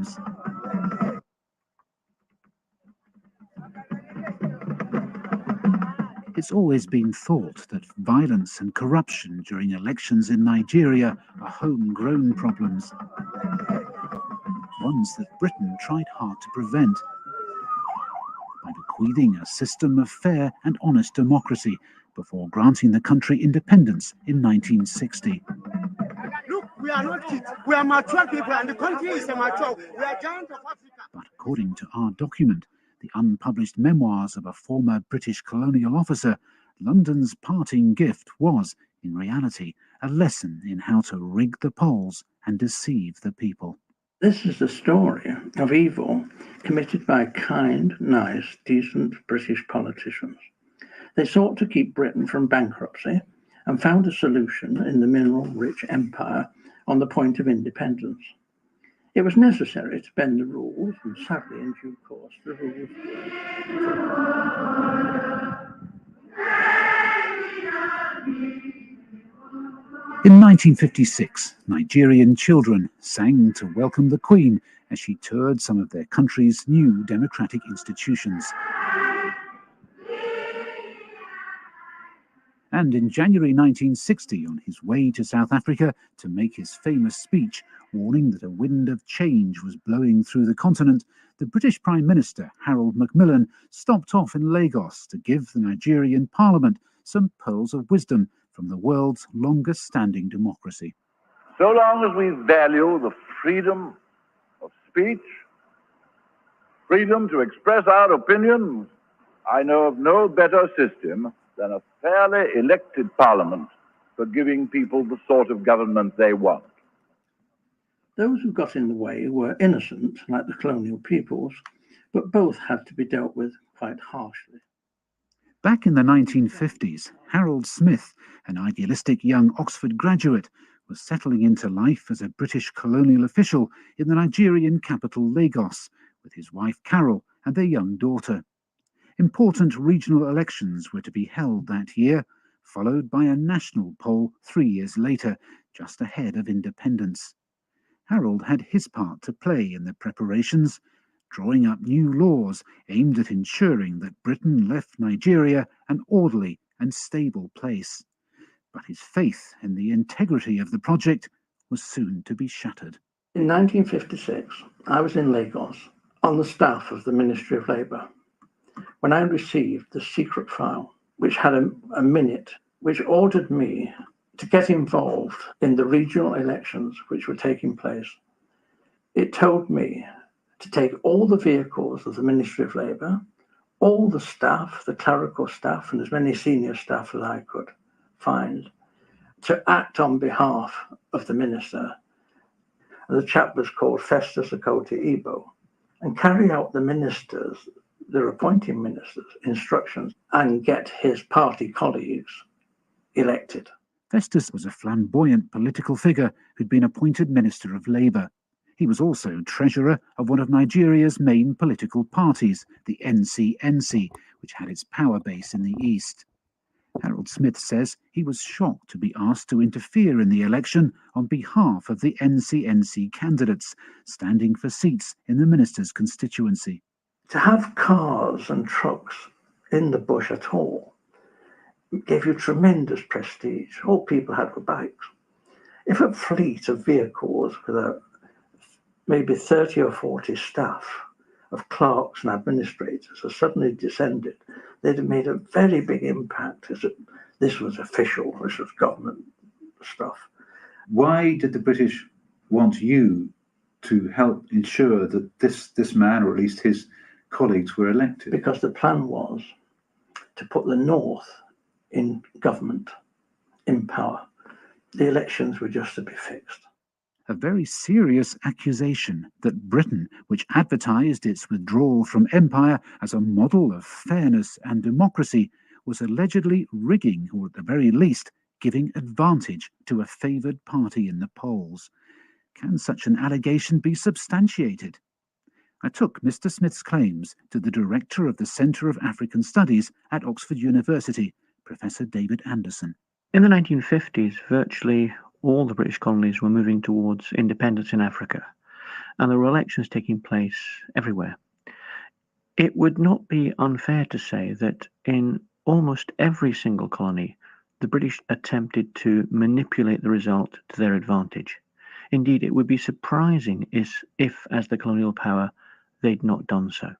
problems. It's always been thought that violence and corruption during elections in Nigeria are homegrown problems, ones that Britain tried hard to prevent by bequeathing a system of fair and honest democracy before granting the country independence in 1960. Look, we are not kids. We are mature people, and the country is a mature. We are giants of Africa. But according to our document, the unpublished memoirs of a former British colonial officer, London's parting gift was, in reality, a lesson in how to rig the polls and deceive the people. This is the story of evil committed by kind, nice, decent British politicians. They sought to keep Britain from bankruptcy and found a solution in the mineral-rich empire on the point of independence. It was necessary to bend the rules, and sadly, in due course, the rules were. In 1956, Nigerian children sang to welcome the Queen as she toured some of their country's new democratic institutions. And in January 1960, on his way to South Africa to make his famous speech warning that a wind of change was blowing through the continent, the British Prime Minister, Harold Macmillan, stopped off in Lagos to give the Nigerian Parliament some pearls of wisdom from the world's longest-standing democracy. So long as we value the freedom of speech, freedom to express our opinions, I know of no better system than a fairly elected parliament for giving people the sort of government they want. Those who got in the way were innocent, like the colonial peoples, but both had to be dealt with quite harshly. Back in the 1950s, Harold Smith, an idealistic young Oxford graduate, was settling into life as a British colonial official in the Nigerian capital Lagos with his wife Carol and their young daughter. Important regional elections were to be held that year, followed by a national poll 3 years later, just ahead of independence. Harold had his part to play in the preparations, drawing up new laws aimed at ensuring that Britain left Nigeria an orderly and stable place. But his faith in the integrity of the project was soon to be shattered. In 1956, I was in Lagos on the staff of the Ministry of Labour when I received the secret file, which had a minute, which ordered me to get involved in the regional elections which were taking place. It told me to take all the vehicles of the Ministry of Labour, all the staff, the clerical staff, and as many senior staff as I could find, to act on behalf of the minister. And the chap was called Festus Akoti Igbo, and carry out the ministers, the appointing ministers' instructions, and get his party colleagues elected. Festus was a flamboyant political figure who'd been appointed Minister of Labour. He was also treasurer of one of Nigeria's main political parties, the NCNC, which had its power base in the east. Harold Smith says he was shocked to be asked to interfere in the election on behalf of the NCNC candidates, standing for seats in the minister's constituency. To have cars and trucks in the bush at all gave you tremendous prestige. All people had were bikes. If a fleet of vehicles with maybe 30 or 40 staff of clerks and administrators had suddenly descended, they'd have made a very big impact. As this was official, this was government stuff. Why did the British want you to help ensure that this man, or at least his colleagues, were elected? Because the plan was to put the North in government, in power. The elections were just to be fixed. A very serious accusation that Britain, which advertised its withdrawal from empire as a model of fairness and democracy, was allegedly rigging, or at the very least, giving advantage to a favoured party in the polls. Can such an allegation be substantiated? I took Mr. Smith's claims to the director of the Centre of African Studies at Oxford University, Professor David Anderson. In the 1950s, virtually all the British colonies were moving towards independence in Africa. and there were elections taking place everywhere. It would not be unfair to say that in almost every single colony, the British attempted to manipulate the result to their advantage. Indeed, it would be surprising if, as the colonial power, they'd not done so.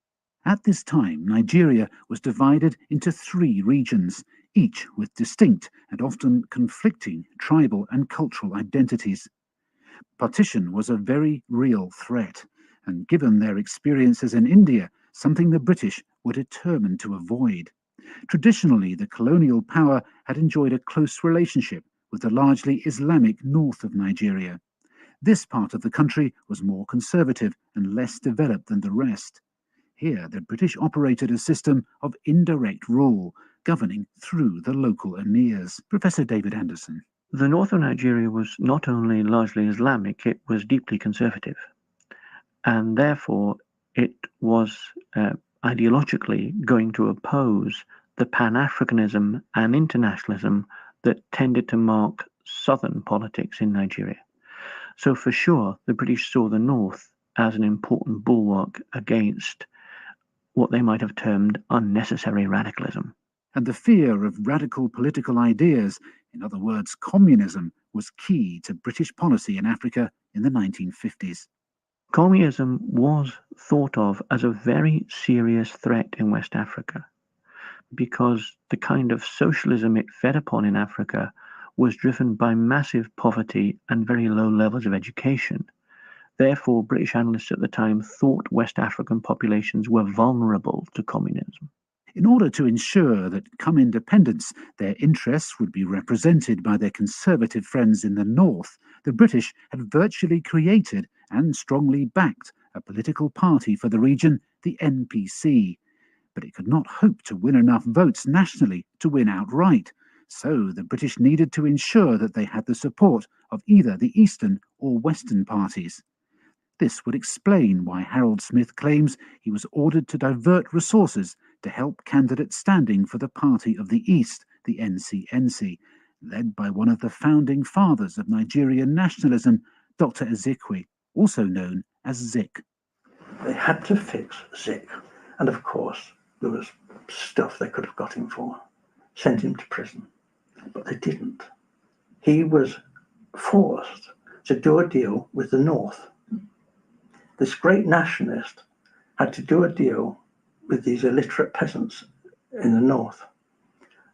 At this time, Nigeria was divided into 3 regions, each with distinct and often conflicting tribal and cultural identities. Partition was a very real threat, and given their experiences in India, something the British were determined to avoid. Traditionally, the colonial power had enjoyed a close relationship with the largely Islamic north of Nigeria. This part of the country was more conservative and less developed than the rest. Here, the British operated a system of indirect rule, governing through the local emirs. Professor David Anderson. The north of Nigeria was not only largely Islamic, it was deeply conservative. And therefore, it was ideologically going to oppose the Pan-Africanism and internationalism that tended to mark southern politics in Nigeria. So for sure, the British saw the north as an important bulwark against what they might have termed unnecessary radicalism. And the fear of radical political ideas, in other words, communism, was key to British policy in Africa in the 1950s. Communism was thought of as a very serious threat in West Africa because the kind of socialism it fed upon in Africa was driven by massive poverty and very low levels of education. Therefore, British analysts at the time thought West African populations were vulnerable to communism. In order to ensure that, come independence, their interests would be represented by their conservative friends in the north, the British had virtually created and strongly backed a political party for the region, the NPC. But it could not hope to win enough votes nationally to win outright. So the British needed to ensure that they had the support of either the Eastern or Western parties. This would explain why Harold Smith claims he was ordered to divert resources to help candidates standing for the Party of the East, the NCNC, led by one of the founding fathers of Nigerian nationalism, Dr. Ezekwe, also known as Zik. They had to fix Zik, and of course there was stuff they could have got him for, sent him to prison, but they didn't. He was forced to do a deal with the North. This great nationalist had to do a deal with these illiterate peasants in the North,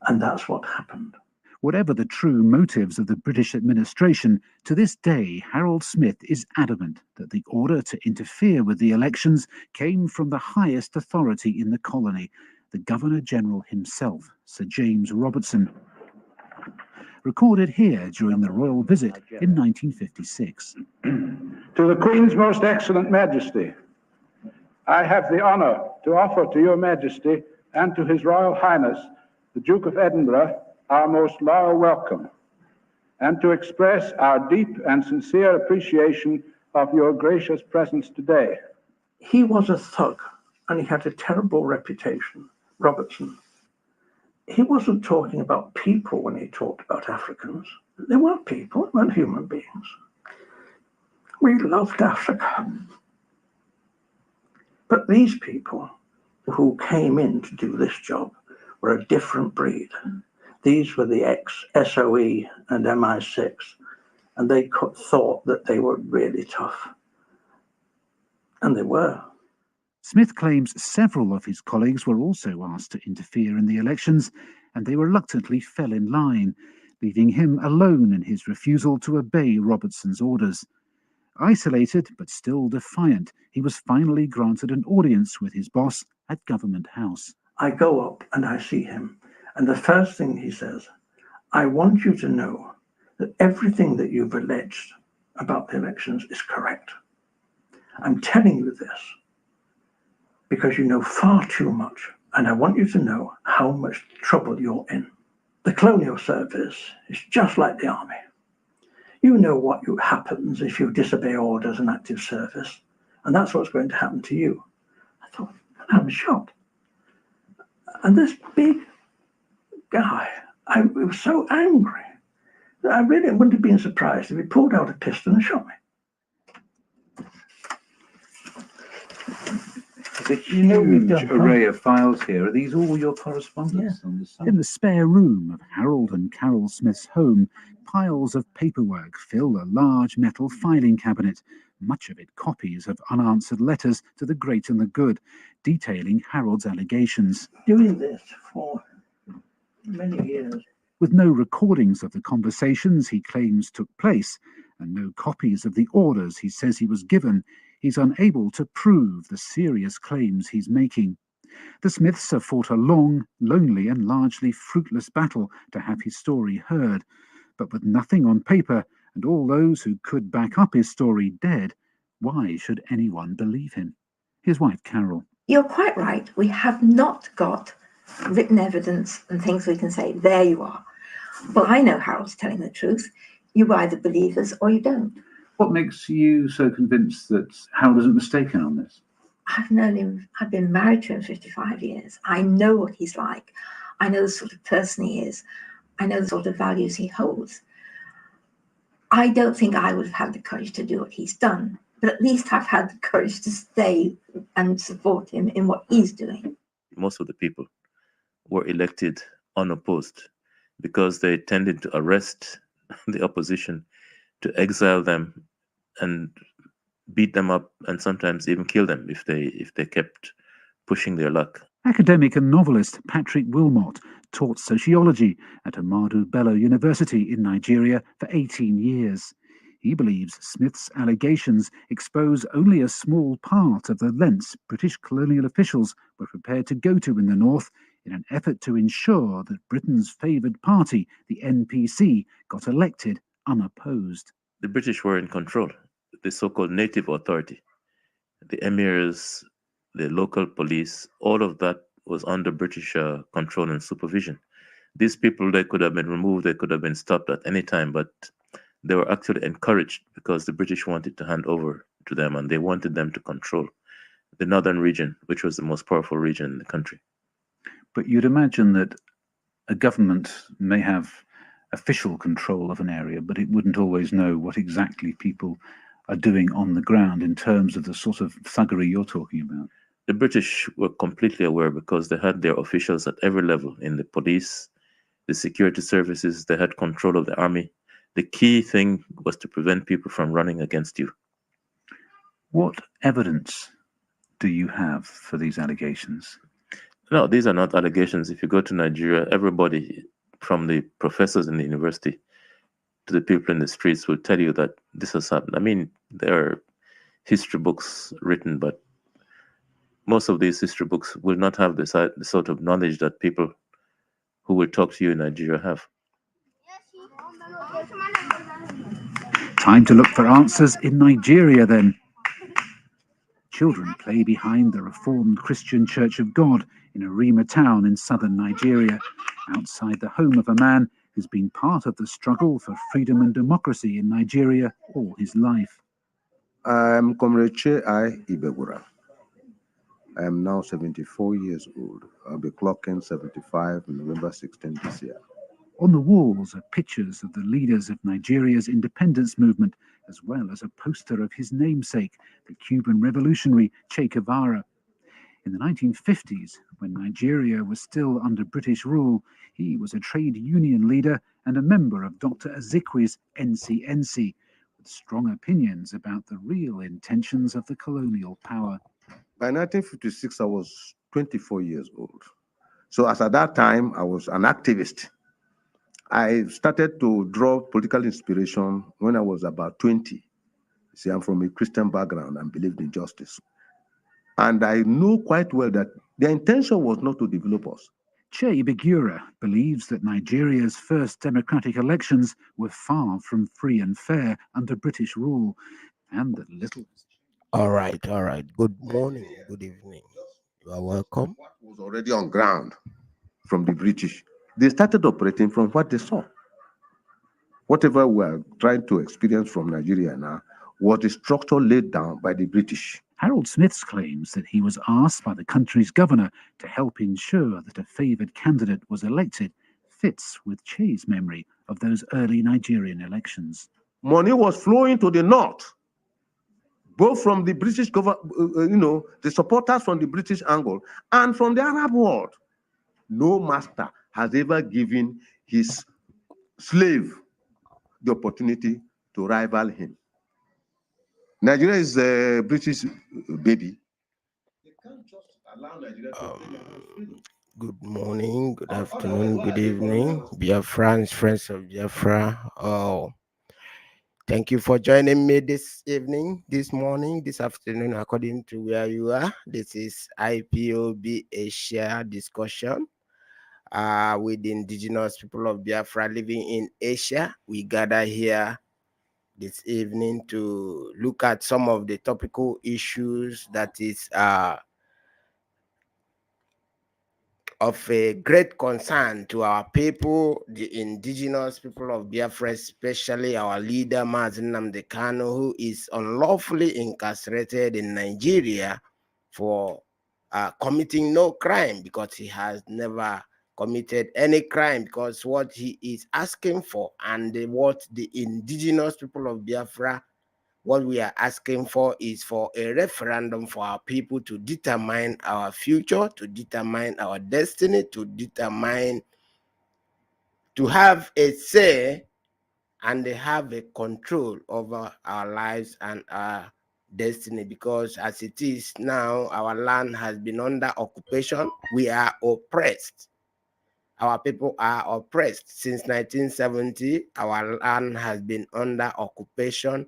and that's what happened. Whatever the true motives of the British administration, to this day Harold Smith is adamant that the order to interfere with the elections came from the highest authority in the colony, the Governor-General himself, Sir James Robertson. Recorded here during the royal visit in 1956. To the Queen's Most Excellent Majesty, I have the honour to offer to your Majesty and to His Royal Highness, the Duke of Edinburgh, our most loyal welcome, and to express our deep and sincere appreciation of your gracious presence today. He was a thug, and he had a terrible reputation, Robertson. He wasn't talking about people when he talked about Africans. They weren't people, they weren't human beings. We loved Africa. But these people who came in to do this job were a different breed. These were the ex-SOE and MI6, and they thought that they were really tough. And they were. Smith claims several of his colleagues were also asked to interfere in the elections, and they reluctantly fell in line, leaving him alone in his refusal to obey Robertson's orders. Isolated but still defiant, he was finally granted an audience with his boss at Government House. I go up and I see him, and the first thing he says, I want you to know that everything that you've alleged about the elections is correct. I'm telling you this because you know far too much, and I want you to know how much trouble you're in. The colonial service is just like the army. You know what happens if you disobey orders in active service, and that's what's going to happen to you. I thought, I'm shocked. And this big guy, I was so angry that I really wouldn't have been surprised if he pulled out a pistol and shot me. a huge array of files here. Are these all your correspondence on this side? In the spare room of Harold and Carol Smith's home, piles of paperwork fill a large metal filing cabinet, much of it copies of unanswered letters to the great and the good, detailing Harold's allegations. Doing this for many years. With no recordings of the conversations he claims took place, and no copies of the orders he says he was given, he's unable to prove the serious claims he's making. The Smiths have fought a long, lonely and largely fruitless battle to have his story heard, but with nothing on paper and all those who could back up his story dead, why should anyone believe him? His wife, Carol. You're quite right. We have not got written evidence and things we can say, there you are. Well, I know Harold's telling the truth. You either believe us or you don't. What makes you so convinced that Harold isn't mistaken on this? I've known him, I've been married to him 55 years. I know what he's like. I know the sort of person he is. I know the sort of values he holds. I don't think I would have had the courage to do what he's done, but at least I've had the courage to stay and support him in what he's doing. Most of the people were elected unopposed because they tended to arrest the opposition, to exile them and beat them up, and sometimes even kill them if they kept pushing their luck. Academic and novelist Patrick Wilmot taught sociology at Ahmadu Bello University in Nigeria for 18 years. He believes Smith's allegations expose only a small part of the lengths British colonial officials were prepared to go to in the North in an effort to ensure that Britain's favoured party, the NPC, got elected unopposed. The British were in control, the so-called native authority, the emirs, the local police, all of that was under British control and supervision. These people, they could have been removed, they could have been stopped at any time, but they were actually encouraged because the British wanted to hand over to them and they wanted them to control the northern region, which was the most powerful region in the country. But you'd imagine that a government may have official control of an area, but it wouldn't always know what exactly people are doing on the ground in terms of the sort of thuggery you're talking about. The British were completely aware because they had their officials at every level, in the police, the security services, they had control of the army. The key thing was to prevent people from running against you. What evidence do you have for these allegations? No, these are not allegations. If you go to Nigeria, everybody from the professors in the university to the people in the streets will tell you that this has happened. I mean, there are history books written, but most of these history books will not have the sort of knowledge that people who will talk to you in Nigeria have. Time to look for answers in Nigeria then. Children play behind the Reformed Christian Church of God in Arima town in southern Nigeria, outside the home of a man who's been part of the struggle for freedom and democracy in Nigeria all his life. I'm Comrade Che I Ibegura. I am now 74 years old. I'll be clocking 75 on November 16 this year. On the walls are pictures of the leaders of Nigeria's independence movement, as well as a poster of his namesake, the Cuban revolutionary Che Guevara. In the 1950s, when Nigeria was still under British rule, he was a trade union leader and a member of Dr. Azikwe's NCNC, with strong opinions about the real intentions of the colonial power. By 1956, I was 24 years old. So as at that time, I was an activist. I started to draw political inspiration when I was about 20. See, I'm from a Christian background and believed in justice. And I know quite well that their intention was not to develop us. Che Ibegura believes that Nigeria's first democratic elections were far from free and fair under British rule, and that little... All right. Good morning, good evening. You are welcome. What was already on ground from the British, they started operating from what they saw. Whatever we are trying to experience from Nigeria now was the structure laid down by the British. Harold Smith claims that he was asked by the country's governor to help ensure that a favoured candidate was elected fits with Che's memory of those early Nigerian elections. Money was flowing to the north. both from the British government, the supporters from the British angle and from the Arab world. No master has ever given his slave the opportunity to rival him. Nigeria is a British baby. They can't just allow Nigeria to Good morning, good afternoon, good evening, Biafrans, friends of Biafra. Oh, thank you for joining me this evening, this morning, this afternoon, according to where you are. This is IPOB Asia discussion with the indigenous people of Biafra living in Asia. We gather here this evening to look at some of the topical issues that is of a great concern to our people, the indigenous people of Biafra, especially our leader, Mazi Kalu, who is unlawfully incarcerated in Nigeria for committing no crime, because he has never committed any crime, because what he is asking for and what the indigenous people of Biafra, what we are asking for is for a referendum for our people to determine our future, to determine our destiny, to determine, to have a say and have a control over our lives and our destiny. Because as it is now, our land has been under occupation. We are oppressed. Our people are oppressed. Since 1970, our land has been under occupation.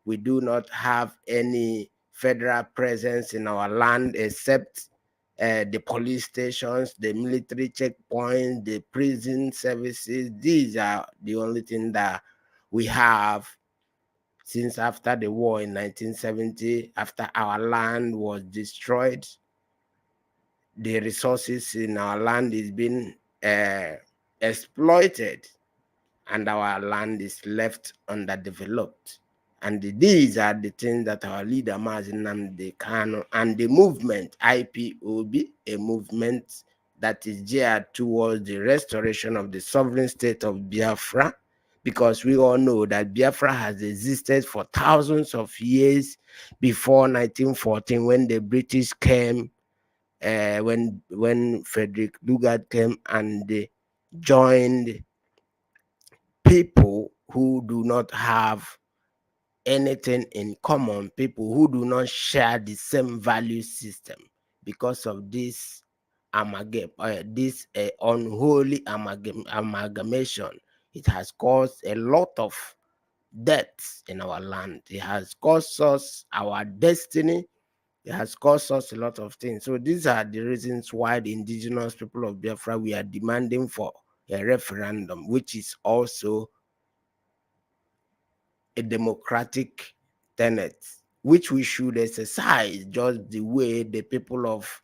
We do not have any federal presence in our land except the police stations, the military checkpoints, the prison services. These are the only thing that we have since after the war in 1970, after our land was destroyed. The resources in our land is being exploited, and our land is left underdeveloped. And these are the things that our leader Mazi Kalu and the movement IPOB, a movement that is geared towards the restoration of the sovereign state of Biafra, because we all know that Biafra has existed for thousands of years before 1914, when the British came. When Frederick Lugard came and they joined people who do not have anything in common, people who do not share the same value system. Because of this unholy amalgamation, it has caused a lot of deaths in our land. It has caused us our destiny. It has caused us a lot of things. So these are the reasons why the indigenous people of Biafra, we are demanding for a referendum, which is also a democratic tenet, which we should exercise just the way the people of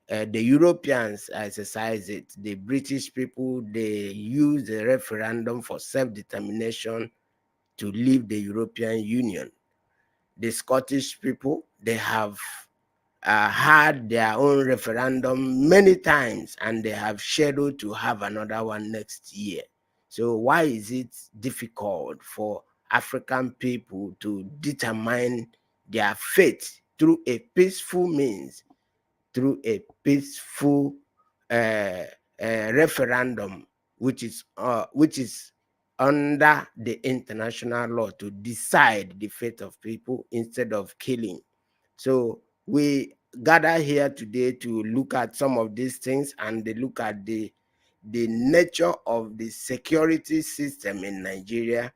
the Europeans exercise it. The British people, they use the referendum for self-determination to leave the European Union. The Scottish people, they have had their own referendum many times, and they have scheduled to have another one next year. So why is it difficult for African people to determine their fate through a peaceful means, through a peaceful referendum, which is under the international law, to decide the fate of people instead of killing? So we gather here today to look at some of these things and look at the nature of the security system in Nigeria.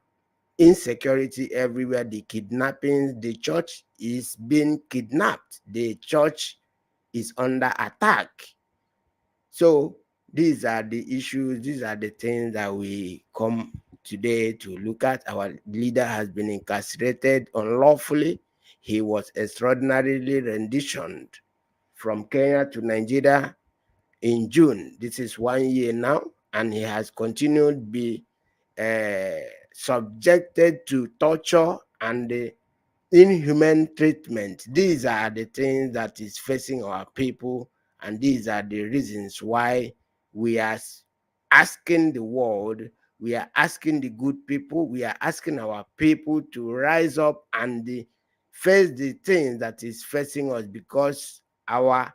Insecurity everywhere, the kidnappings, the church is being kidnapped, the church is under attack. So these are the issues, these are the things that we come today to look at. Our leader has been incarcerated unlawfully. He was extraordinarily renditioned from Kenya to Nigeria in June. This is 1 year now, and he has continued to be subjected to torture and inhuman treatment. These are the things that is facing our people, and these are the reasons why we are asking the world, we are asking the good people, we are asking our people to rise up and face the things that is facing us, because our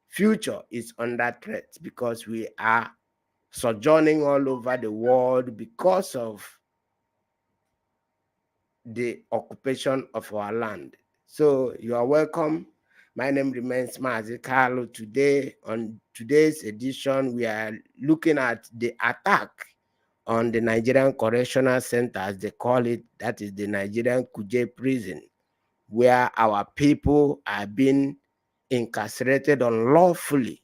future is under threat, because we are sojourning all over the world because of the occupation of our land. So you are welcome. My name remains Mazi Kalu. Today, on today's edition, we are looking at the attack on the Nigerian Correctional Center, as they call it, that is the Nigerian Kuje prison, where our people are being incarcerated unlawfully.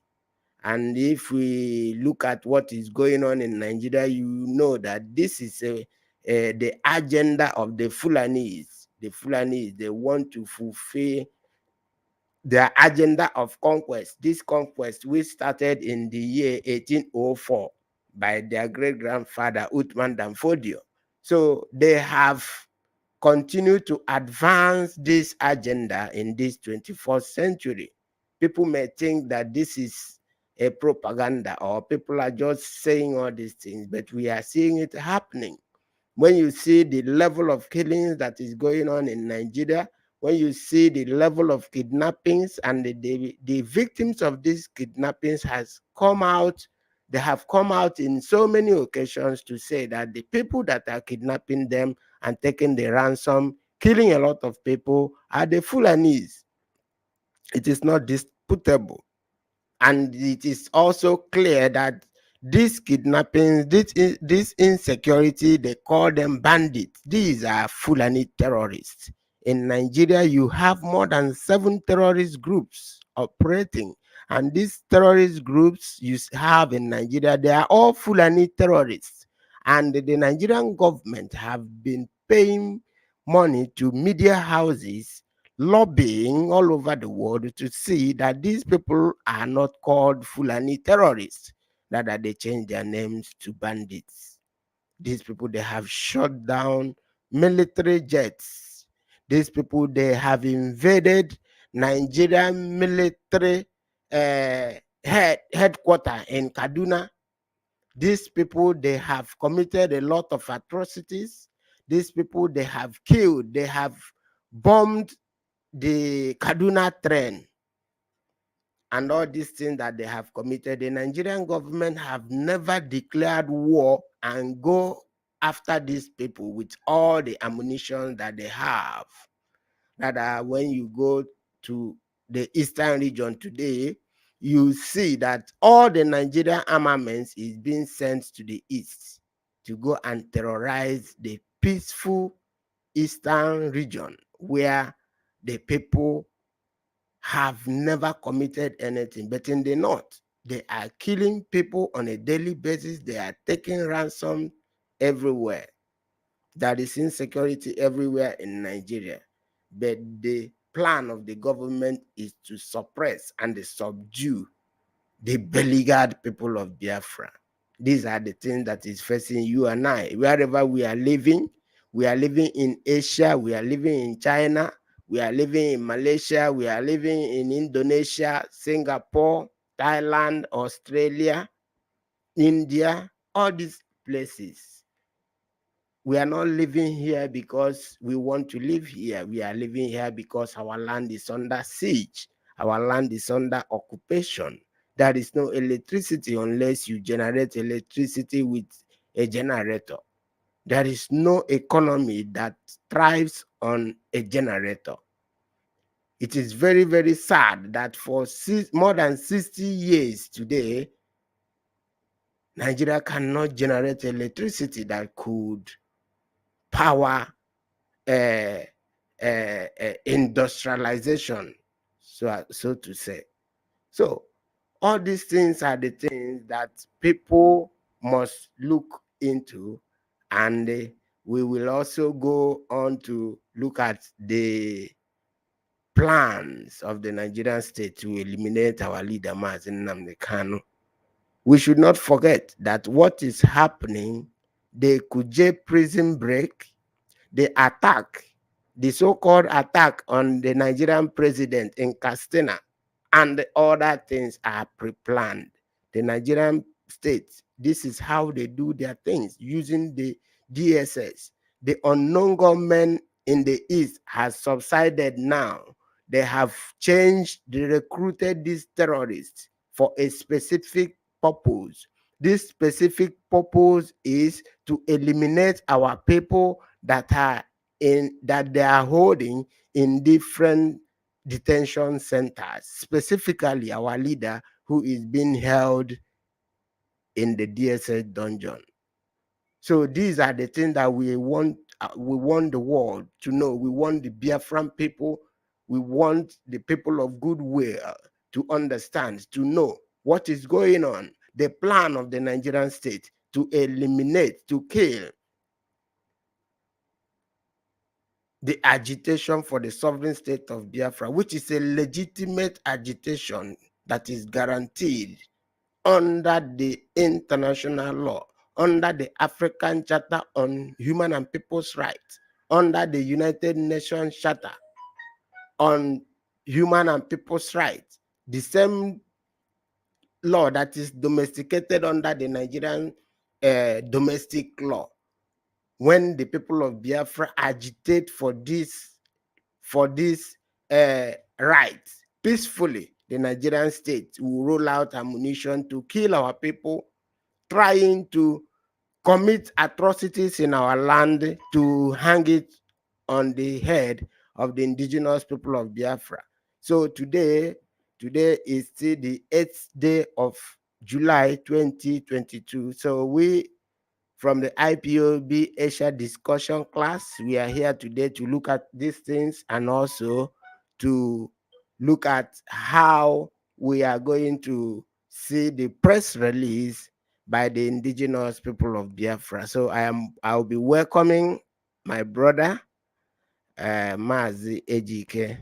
And if we look at what is going on in Nigeria, you know that this is the agenda of the Fulanis. The Fulanis, they want to fulfill their agenda of conquest. This conquest, which started in the year 1804 by their great-grandfather, Uthman Danfodio. So they have continued to advance this agenda in this 21st century. People may think that this is a propaganda, or people are just saying all these things, but we are seeing it happening. When you see the level of killings that is going on in Nigeria, when you see the level of kidnappings, and the victims of these kidnappings has come out, they have come out in so many occasions to say that the people that are kidnapping them and taking the ransom, killing a lot of people, are the Fulanis. It is not disputable. And it is also clear that these kidnappings, this insecurity, they call them bandits. These are Fulani terrorists. In Nigeria, you have more than 7 terrorist groups operating. And these terrorist groups you have in Nigeria, they are all Fulani terrorists. And the Nigerian government have been paying money to media houses, lobbying all over the world to see that these people are not called Fulani terrorists, that they change their names to bandits. These people, they have shot down military jets. These people, they have invaded Nigerian military headquarters in Kaduna. These people, they have committed a lot of atrocities. These people, they have killed, they have bombed the Kaduna train, and all these things that they have committed. The Nigerian government have never declared war and go after these people with all the ammunition that they have. That when you go to the eastern region today, you see that all the Nigerian armaments is being sent to the east to go and terrorize the peaceful eastern region, where the people have never committed anything. But in the north, they are killing people on a daily basis. They are taking ransom everywhere. There is insecurity everywhere in Nigeria. But the plan of the government is to suppress and subdue the beleaguered people of Biafra. These are the things that is facing you and I. Wherever we are living in Asia, we are living in China, we are living in Malaysia, we are living in Indonesia, Singapore, Thailand, Australia, India, all these places. We are not living here because we want to live here. We are living here because our land is under siege. Our land is under occupation. There is no electricity unless you generate electricity with a generator. There is no economy that thrives on a generator. It is very, very sad that for more than 60 years today, Nigeria cannot generate electricity that could power industrialization, so to say. So all these things are the things that people must look into, and we will also go on to look at the plans of the Nigerian state to eliminate our leader Mazi Kalu. We should not forget that what is happening, the Kuje prison break, the attack, the so-called attack on the Nigerian president in Castina, and the other things are pre-planned. The Nigerian state, this is how they do their things, using the DSS, the unknown gunmen in the east has subsided now. They have changed, they recruited these terrorists for a specific purpose. This specific purpose is to eliminate our people that they are holding in different detention centers, specifically our leader who is being held in the DSS dungeon. So these are the things that we want the world to know. We want the Biafran people, we want the people of goodwill to understand, to know what is going on, the plan of the Nigerian state to eliminate, to kill the agitation for the sovereign state of Biafra, which is a legitimate agitation that is guaranteed under the international law, under the African Charter on Human and People's Rights, under the United Nations Charter on Human and People's Rights, the same law that is domesticated under the Nigerian domestic law. When the people of Biafra agitate for this rights peacefully, the Nigerian state will roll out ammunition to kill our people, trying to commit atrocities in our land, to hang it on the head of the indigenous people of Biafra. So today is still the 8th day of July 2022. So we, from the IPOB Asia discussion class, we are here today to look at these things and also to look at how we are going to see the press release by the indigenous people of Biafra. So I'll be welcoming my brother, Mazi Ejike.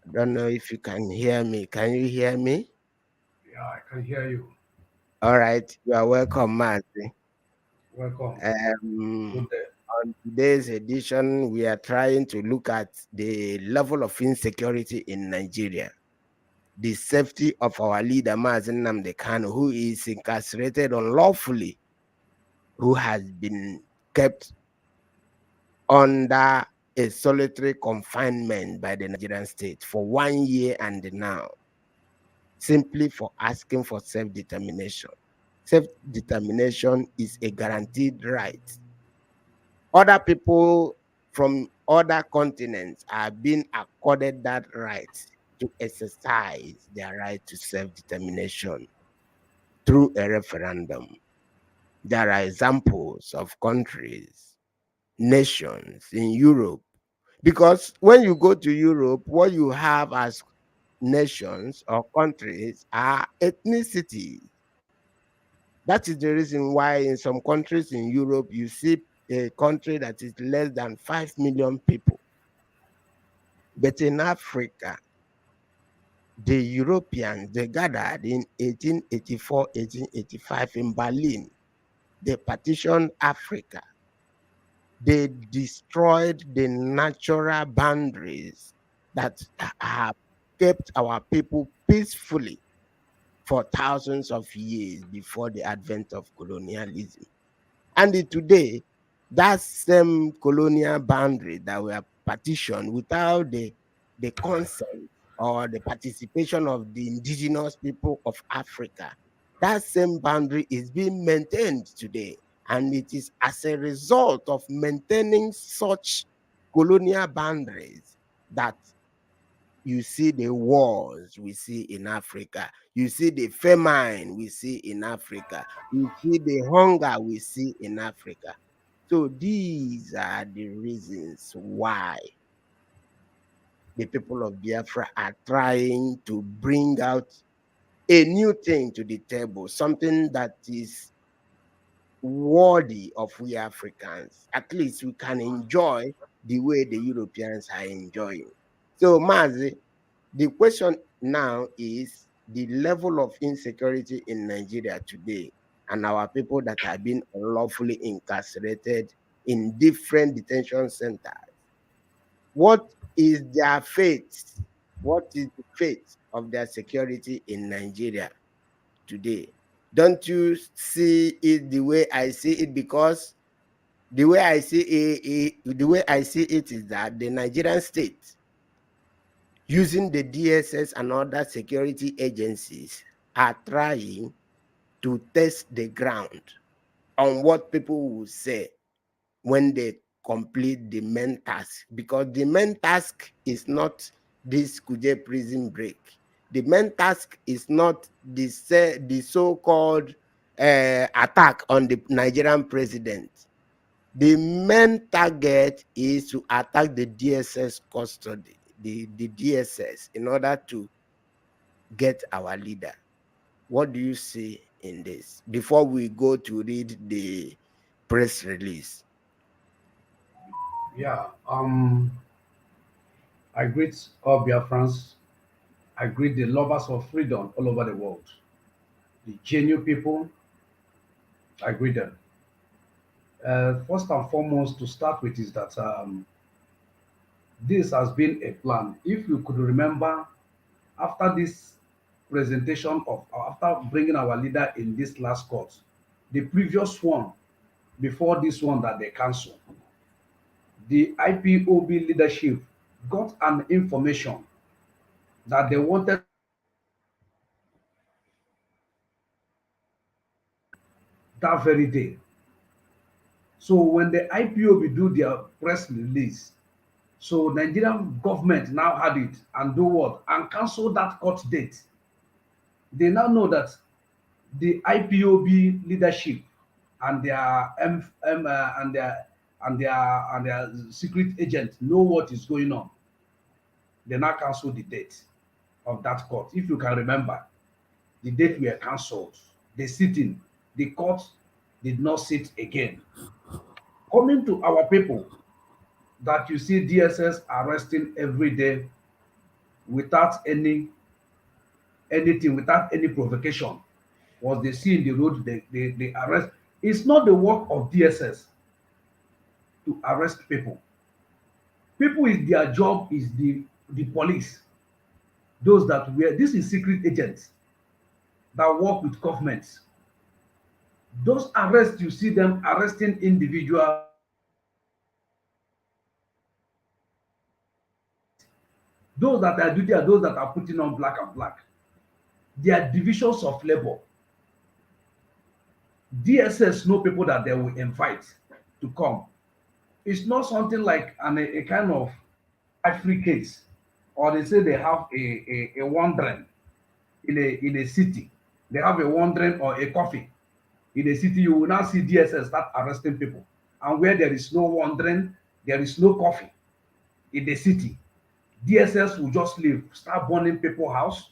I don't know if you can hear me. Can you hear me? Yeah, I can hear you. All right, you are welcome, Mazi. Welcome. On today's edition, we are trying to look at the level of insecurity in Nigeria, the safety of our leader, Mazi Kalu, who is incarcerated unlawfully, who has been kept under a solitary confinement by the Nigerian state for 1 year and now, simply for asking for self-determination. Self-determination is a guaranteed right. Other people from other continents are being accorded that right to exercise their right to self-determination through a referendum. There are examples of countries, nations in Europe, because when you go to Europe, what you have as nations or countries are ethnicities. That is the reason why in some countries in Europe, you see a country that is less than 5 million people. But in Africa, the Europeans, they gathered in 1884, 1885 in Berlin. They partitioned Africa. They destroyed the natural boundaries that have kept our people peacefully for thousands of years before the advent of colonialism. And today, that same colonial boundary that were partitioned without the consent or the participation of the indigenous people of Africa, that same boundary is being maintained today. And it is as a result of maintaining such colonial boundaries that you see the wars we see in Africa, you see the famine we see in Africa, you see the hunger we see in Africa. So these are the reasons why the people of Biafra are trying to bring out a new thing to the table, something that is worthy of we Africans. At least we can enjoy the way the Europeans are enjoying. So Mazi, the question now is the level of insecurity in Nigeria today and our people that have been unlawfully incarcerated in different detention centers. What is their fate? What is the fate of their security in Nigeria today? Don't you see it the way I see it? Because The way I see it is that the Nigerian state, using the DSS and other security agencies, are trying to test the ground on what people will say when they complete the main task, because the main task is not this Kuje prison break. The main task is not the so-called attack on the Nigerian president. The main target is to attack the DSS custody, the DSS, in order to get our leader. What do you see in this before we go to read the press release? Yeah, I greet all Biafrans. I greet the lovers of freedom all over the world. The genuine people, I greet them. First and foremost, to start with, is that this has been a plan. If you could remember, after this presentation of, after bringing our leader in this last court, the previous one, before this one that they cancelled, the IPOB leadership got an information that they wanted that very day. So when the IPOB do their press release, so Nigerian government now had it and do what? And cancel that court date. They now know that the IPOB leadership and their and their secret agent know what is going on. They now cancel the date of that court. If you can remember, the date were cancelled. The sitting, the court did not sit again. Coming to our people, that you see DSS arresting every day without anything, without any provocation. Was they see in the road, they arrest. It's not the work of DSS to arrest people. People is their job is the police. Those that were, this is secret agents that work with governments. Those arrests, you see them arresting individuals. Those that are duty are those that are putting on black and black. They are divisions of labor. DSS know people that they will invite to come. It's not something like a kind of African case, or they say they have a wandering in a city. They have a wandering or a coffee in a city. You will now see DSS start arresting people, and where there is no wandering, there is no coffee in the city. DSS will just leave, start burning people's house,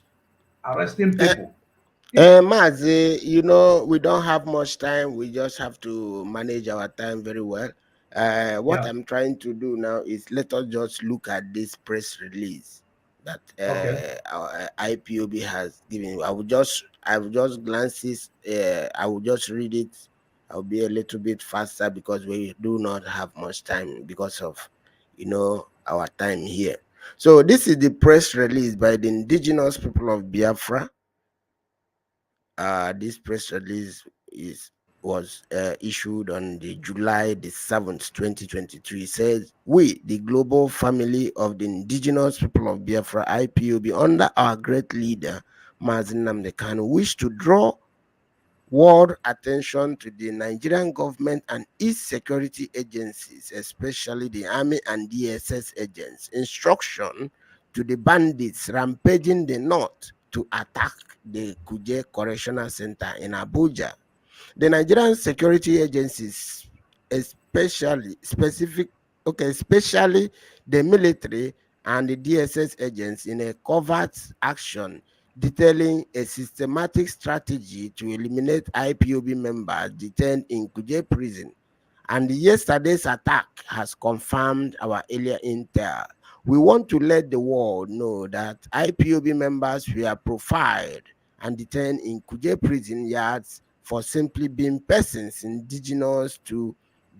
arresting people. Mazi, you know, we don't have much time. We just have to manage our time very well. What I'm trying to do now is let us just look at this press release that our IPOB has given. I will just glance this. I will just read it. I'll be a little bit faster because we do not have much time because of, you know, our time here. So this is the press release by the indigenous people of Biafra. This press release was issued on the July the 7th, 2023. It says, "We, the global family of the indigenous people of Biafra, IPOB, under our great leader, Mazi Kalu, wish to draw world attention to the Nigerian government and its security agencies, especially the army and DSS agents, instruction to the bandits rampaging the north to attack the Kuje Correctional Center in Abuja. The Nigerian security agencies, especially the military and the DSS agents, in a covert action detailing a systematic strategy to eliminate IPOB members detained in Kuje prison. And yesterday's attack has confirmed our earlier intel. We want to let the world know that IPOB members were profiled and detained in Kuje prison yards for simply being persons indigenous to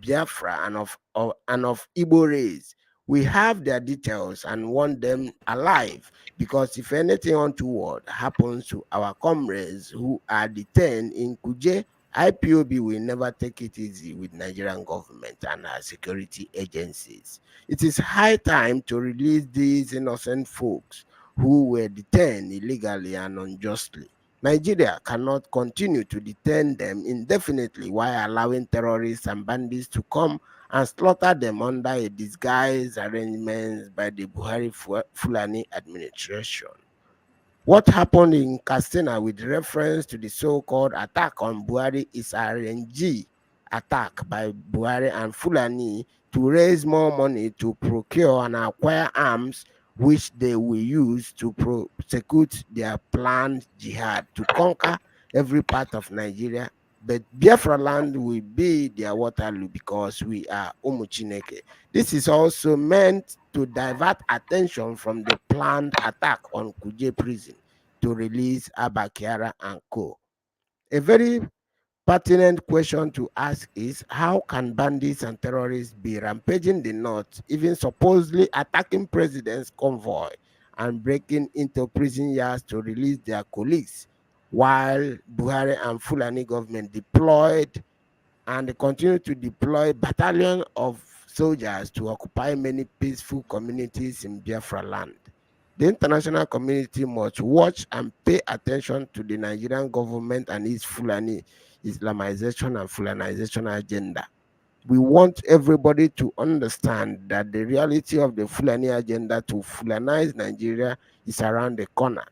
Biafra and of Igbo race. We have their details and want them alive, because if anything untoward happens to our comrades who are detained in Kuje IPOB will never take it easy with Nigerian government and our security agencies. It is high time to release these innocent folks who were detained illegally and unjustly. Nigeria cannot continue to detain them indefinitely while allowing terrorists and bandits to come and slaughter them under a disguised arrangements by the Buhari Fulani administration. What happened in Katsina with reference to the so-called attack on Buhari is a RNG attack by Buhari and Fulani to raise more money to procure and acquire arms which they will use to prosecute their planned jihad to conquer every part of Nigeria. But Biafra land will be their Waterloo because we are Umuchineke. This is also meant to divert attention from the planned attack on Kuje prison to release Abakiara and co. A very pertinent question to ask is, how can bandits and terrorists be rampaging the north, even supposedly attacking president's convoy and breaking into prison yards to release their colleagues, while Buhari and Fulani government deployed and continue to deploy battalions of soldiers to occupy many peaceful communities in Biafra land? The international community must watch and pay attention to the Nigerian government and its Fulani Islamization and Fulanization agenda. We want everybody to understand that the reality of the Fulani agenda to Fulanize Nigeria is around the corner.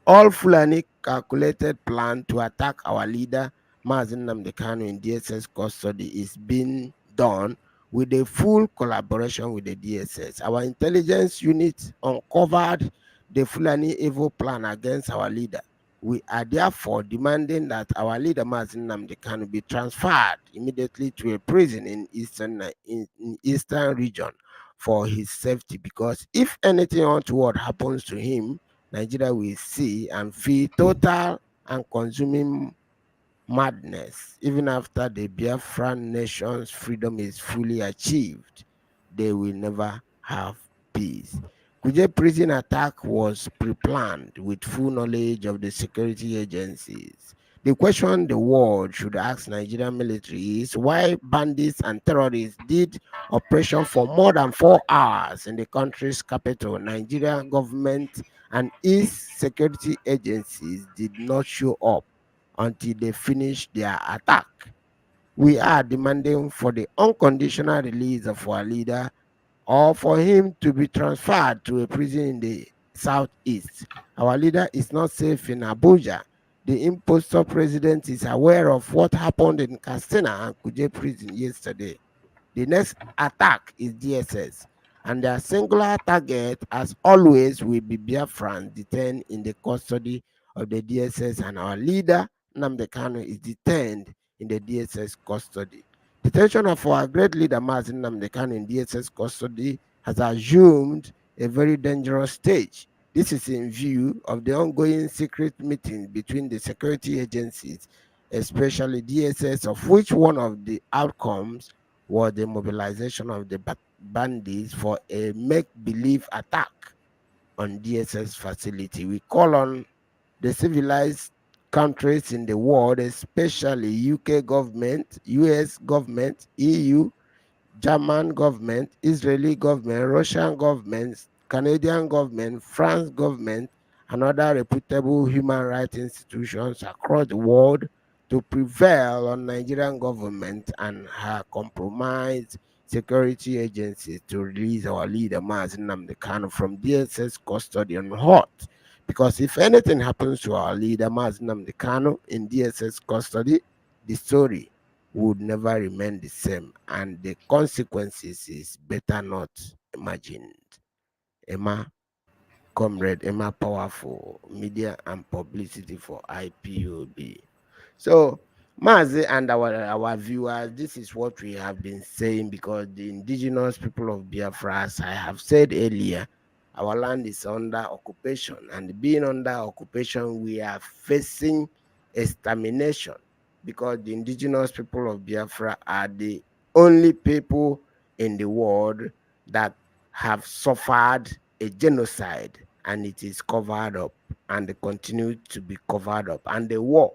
All Fulani calculated plan to attack our leader, Mazi Kanu, in DSS custody is being done with the full collaboration with the DSS. Our intelligence unit uncovered the Fulani evil plan against our leader. We are therefore demanding that our leader, Mazi Kanu, be transferred immediately to a prison in eastern region for his safety, because if anything untoward happens to him, Nigeria will see and feel total and consuming madness. Even after the Biafran nation's freedom is fully achieved, they will never have peace. Kuje prison attack was pre-planned with full knowledge of the security agencies. The question the world should ask Nigerian military is why bandits and terrorists did operation for more than 4 hours in the country's capital. Nigerian government and its security agencies did not show up until they finish their attack. We are demanding for the unconditional release of our leader, or for him to be transferred to a prison in the southeast. Our leader is not safe in Abuja. The impostor president is aware of what happened in Katsina and Kuje prison yesterday. The next attack is DSS, and their singular target, as always, will be Biafran detained in the custody of the DSS, and our leader, Nnamdi Kanu, is detained in the DSS custody. Detention of our great leader, Mazi Nnamdi Kanu, in DSS custody has assumed a very dangerous stage. This is in view of the ongoing secret meetings between the security agencies, especially DSS, of which one of the outcomes was the mobilization of the bandits for a make-believe attack on DSS facility. We call on the civilized countries in the world, especially UK government, US government, EU, German government, Israeli government, Russian government, Canadian government, France government, and other reputable human rights institutions across the world to prevail on Nigerian government and her compromised security agencies to release our leader, Mazi Nnamdi Kanu, from DSS custody on hot. Because if anything happens to our leader, Mazi Nnamdi Kanu, in DSS custody, the story would never remain the same, and the consequences is better not imagined. Emma, Comrade Emma Powerful, Media and Publicity for IPOB. So, Mazi and our viewers, this is what we have been saying, because the indigenous people of Biafra, as I have said earlier, our land is under occupation, and being under occupation, we are facing extermination, because the indigenous people of Biafra are the only people in the world that have suffered a genocide, and it is covered up and continue to be covered up. And the war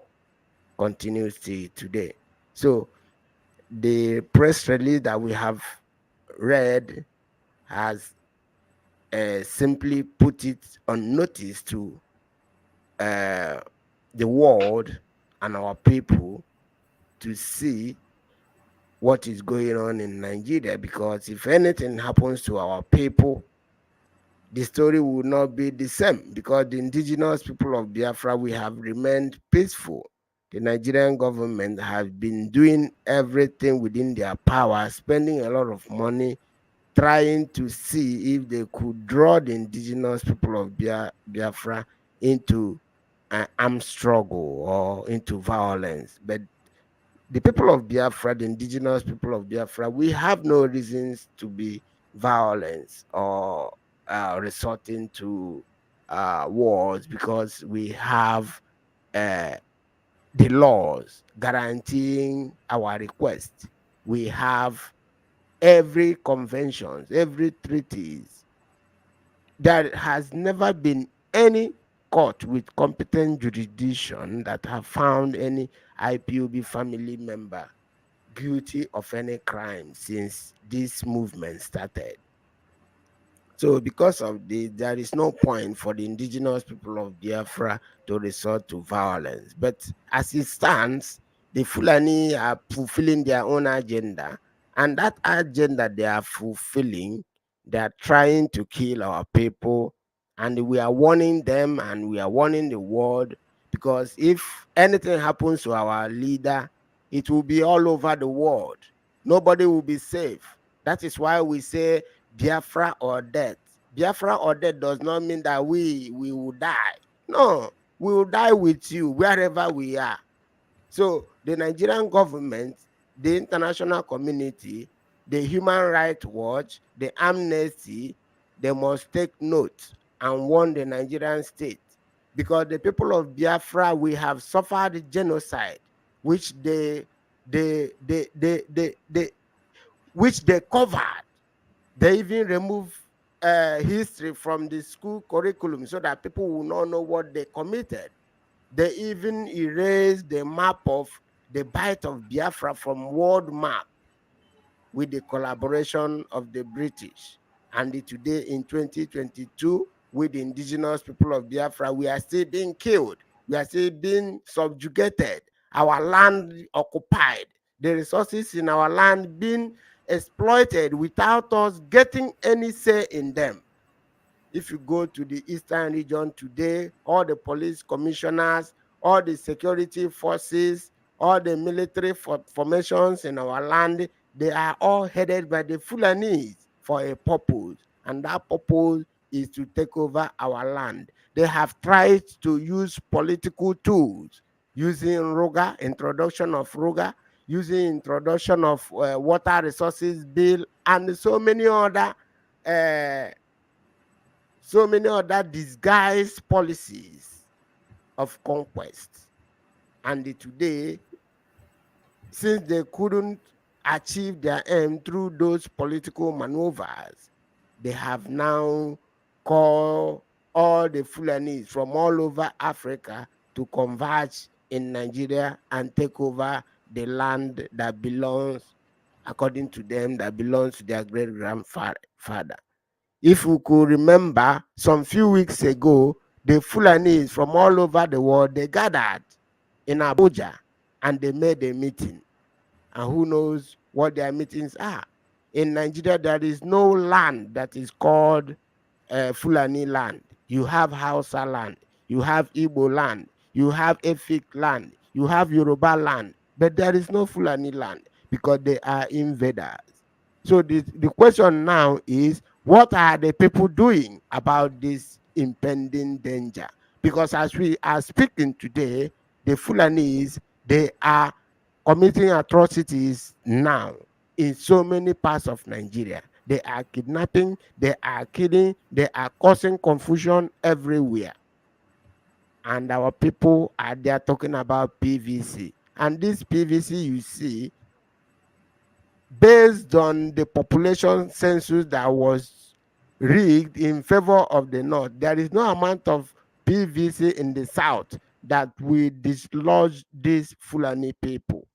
continues till today. So the press release that we have read has simply put it on notice to the world and our people to see what is going on in Nigeria, because if anything happens to our people, the story will not be the same, because the indigenous people of Biafra, we have remained peaceful. The Nigerian government has been doing everything within their power, spending a lot of money, trying to see if they could draw the indigenous people of Biafra into an armed struggle or into violence. But the people of Biafra, the indigenous people of Biafra, we have no reasons to be violent or resorting to wars, because we have the laws guaranteeing our request. We have every conventions, every treaties. There has never been any court with competent jurisdiction that have found any IPOB family member guilty of any crime since this movement started. So because of this, there is no point for the indigenous people of Biafra to resort to violence. But as it stands, the Fulani are fulfilling their own agenda. And that agenda they are fulfilling, they are trying to kill our people. And we are warning them and we are warning the world, because if anything happens to our leader, it will be all over the world. Nobody will be safe. That is why we say Biafra or death. Biafra or death does not mean that we will die. No, we will die with you wherever we are. So the Nigerian government, the international community, the Human Rights Watch, the Amnesty, they must take note and warn the Nigerian state, because the people of Biafra, we have suffered genocide, which which they covered. They even remove history from the school curriculum so that people will not know what they committed. They even erased the map of the Bight of Biafra from world map with the collaboration of the British. And today in 2022, with the indigenous people of Biafra, we are still being killed. We are still being subjugated. Our land occupied. The resources in our land being exploited without us getting any say in them. If you go to the eastern region today, all the police commissioners, all the security forces, all the military formations in our land, they are all headed by the Fulanese for a purpose. And that purpose is to take over our land. They have tried to use political tools, using ROGA, introduction of ROGA, using introduction of water resources bill, and so many other disguised policies of conquest. And today, since they couldn't achieve their aim through those political maneuvers, they have now called all the Fulanese from all over Africa to converge in Nigeria and take over the land that belongs, according to them, that belongs to their great-grandfather. If we could remember, some few weeks ago, the Fulanese from all over the world, they gathered in Abuja and they made a meeting. And who knows what their meetings are? In Nigeria, there is no land that is called Fulani land. You have Hausa land, you have Igbo land, you have Efik land, you have Yoruba land, but there is no Fulani land because they are invaders. So the question now is, what are the people doing about this impending danger? Because as we are speaking today, the Fulanese, they are committing atrocities now in so many parts of Nigeria. They are kidnapping, they are killing, they are causing confusion everywhere. And our people are there talking about PVC. And this PVC, you see, based on the population census that was rigged in favor of the North, there is no amount of PVC in the South that we dislodge these Fulani people?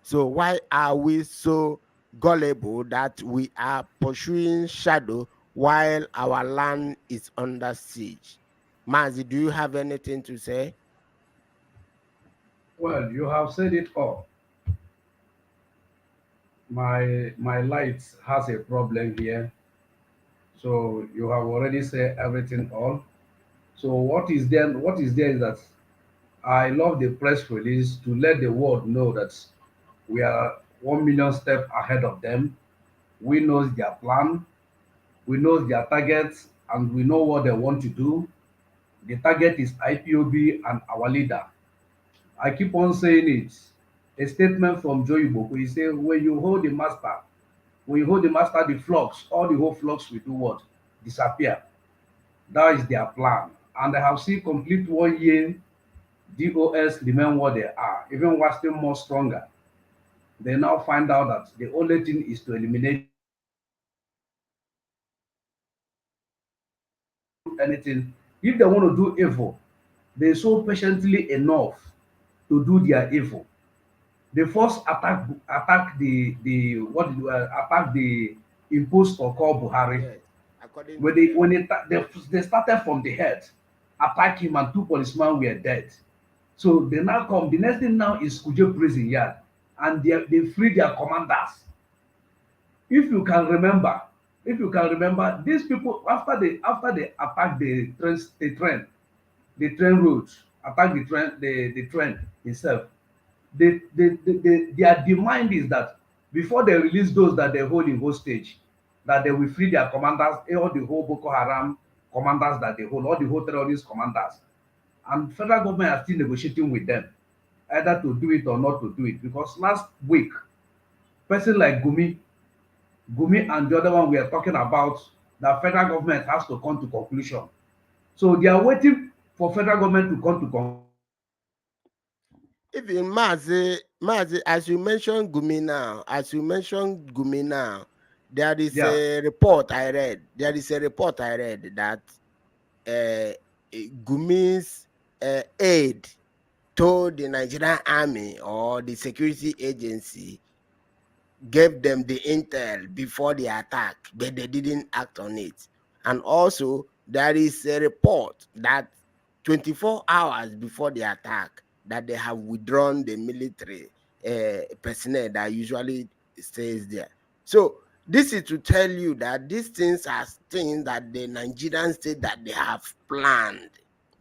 So why are we so gullible that we are pursuing shadow while our land is under siege? Mazi, do you have anything to say? Well, you have said it all. My light has a problem here, so you have already said everything all. So what is there is that I love the press release to let the world know that we are 1 million steps ahead of them. We know their plan, we know their targets, and we know what they want to do. The target is IPOB and our leader. I keep on saying it. A statement from Joe Igbo, he say, when you hold the master, the flocks, all the whole flocks will do what? Disappear. That is their plan. And they have seen complete 1 year DOS remain what they are, even worse, more stronger. They now find out that the only thing is to eliminate anything. If they want to do evil, they so patiently enough to do their evil. They first attack attack the impostor called Buhari. Yes, according When to them. they started from the head, attack him, and 2 policemen were dead. So they now come. The next thing now is Kuje prison yard, and they free their commanders. If you can remember, these people after they attack the train route, attack the train itself. Their demand is that before they release those that they hold in hostage, that they will free their commanders, all the whole Boko Haram commanders that they hold, all the whole terrorist commanders. And federal government are still negotiating with them, either to do it or not to do it. Because last week, person like Gumi and the other one we are talking about, the federal government has to come to conclusion. So they are waiting for federal government to come to conclusion. Even Mazi, as you mentioned Gumi now, there is Yeah. a report I read. That Gumi's aide told the Nigerian army or the security agency, gave them the intel before the attack, but they didn't act on it. And also, there is a report that 24 hours before the attack, that they have withdrawn the military personnel that usually stays there. So this is to tell you that these things are things that the Nigerian state that they have planned.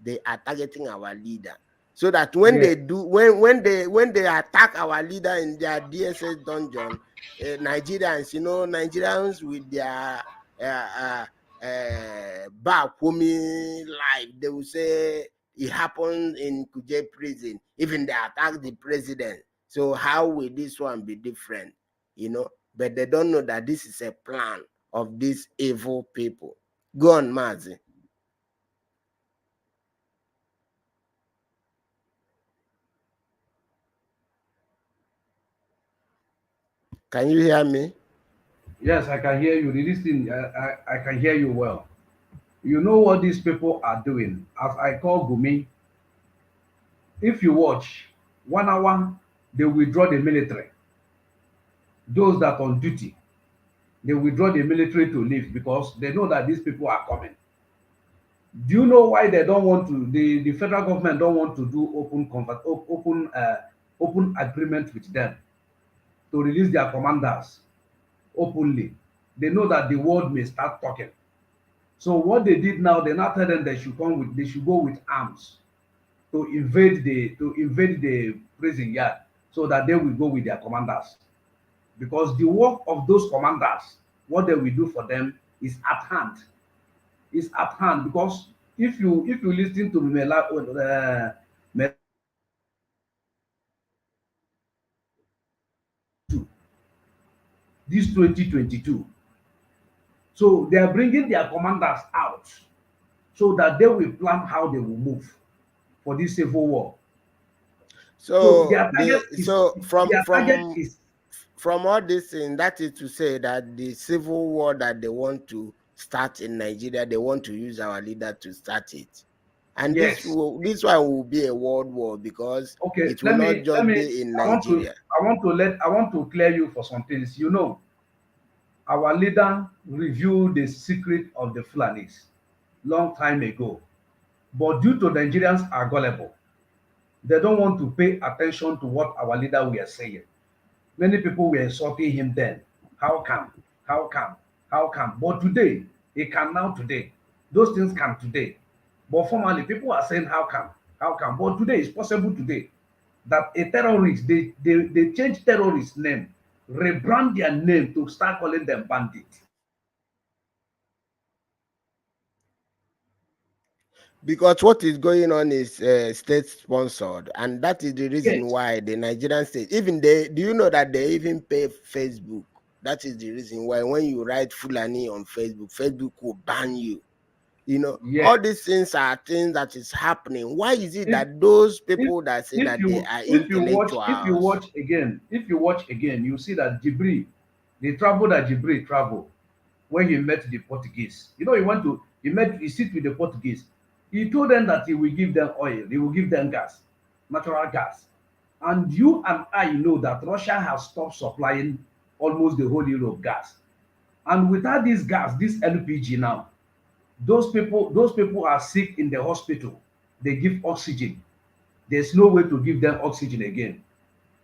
They are targeting our leader, so that when they do, when they attack our leader in their DSS dungeon, Nigerians with their back life, they will say it happened in Kuje prison. Even they attack the president. So how will this one be different? But they don't know that this is a plan of these evil people. Go on, Mazi. Can you hear me? Yes, I can hear you. This thing, I can hear you well. You know what these people are doing? As I call Gumi, if you watch 1 hour, they withdraw the military. Those that on duty, they withdraw the military to leave because they know that these people are coming. Do you know why they don't want to? The federal government don't want to do open agreement with them to release their commanders openly. They know that the world may start talking. So what they did now, they now tell them they should go with arms to invade the prison yard so that they will go with their commanders. Because the work of those commanders, what they will do for them is at hand. Is at hand because if you listen to this 2022, so they are bringing their commanders out so that they will plan how they will move for this civil war. So So target is from all this thing, that is to say that the civil war that they want to start in Nigeria, they want to use our leader to start it. And Yes. this one will be a world war, because Okay, it will not just be in Nigeria. I want to clear you for some things. You know, our leader revealed the secret of the Fulanis long time ago. But due to Nigerians are gullible, they don't want to pay attention to what our leader were saying. Many people were insulting him then. How come? How come? How come? But today, he can now today. Those things can today. But formerly, people are saying, how come? How come? But today, it's possible today that a terrorist, they change terrorist name, rebrand their name to start calling them bandits. Because what is going on is state sponsored, and that is the reason Yes. why the Nigerian state, even they, do you know that they even pay Facebook? That is the reason why when you write Fulani on Facebook, Facebook will ban you. You know, Yes. all these things are things that is happening. Why is it that those people that say that they are intellectuals? If you watch again, you see that Jibril, the travel that Jibril traveled when he met the Portuguese. You know, he sit with the Portuguese. He told them that he will give them oil, he will give them gas, natural gas. And you and I know that Russia has stopped supplying almost the whole Europe gas. And without this gas, this LPG now, those people are sick in the hospital. They give oxygen. There's no way to give them oxygen again.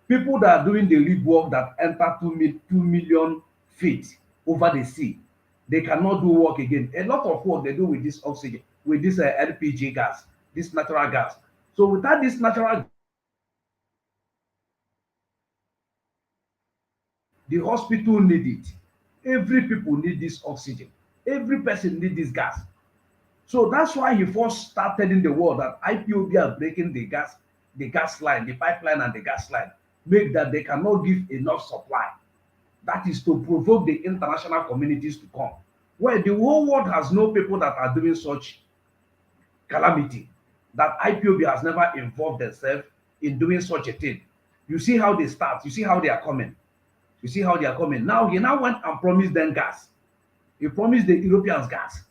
People that are doing the rig work that enter 2 million feet over the sea, they cannot do work again. A lot of work they do with this oxygen, with this LPG gas, this natural gas. So without this natural, the hospital need it. Every people need this oxygen. Every person need this gas. So that's why he first started in the world that IPOB are breaking the gas line, the pipeline and the gas line, make that they cannot give enough supply. That is to provoke the international communities to come. Where the whole world has no people that are doing such calamity, that IPOB has never involved themselves in doing such a thing. You see how they start, you see how they are coming. You see how they are coming. Now he now went and promised them gas. He promised the Europeans gas,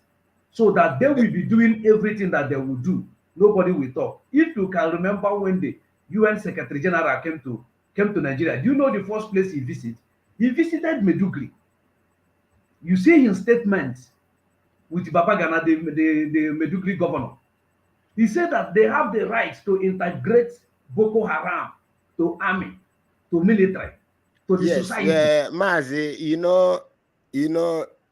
so that they will be doing everything that they will do. Nobody will talk. If you can remember when the UN Secretary General came to Nigeria, do you know the first place he visited? He visited Medugri. You see his statements with Babagana, the Medugri governor. He said that they have the right to integrate Boko Haram to army, to military, to the society. Yeah, Mazi, you know,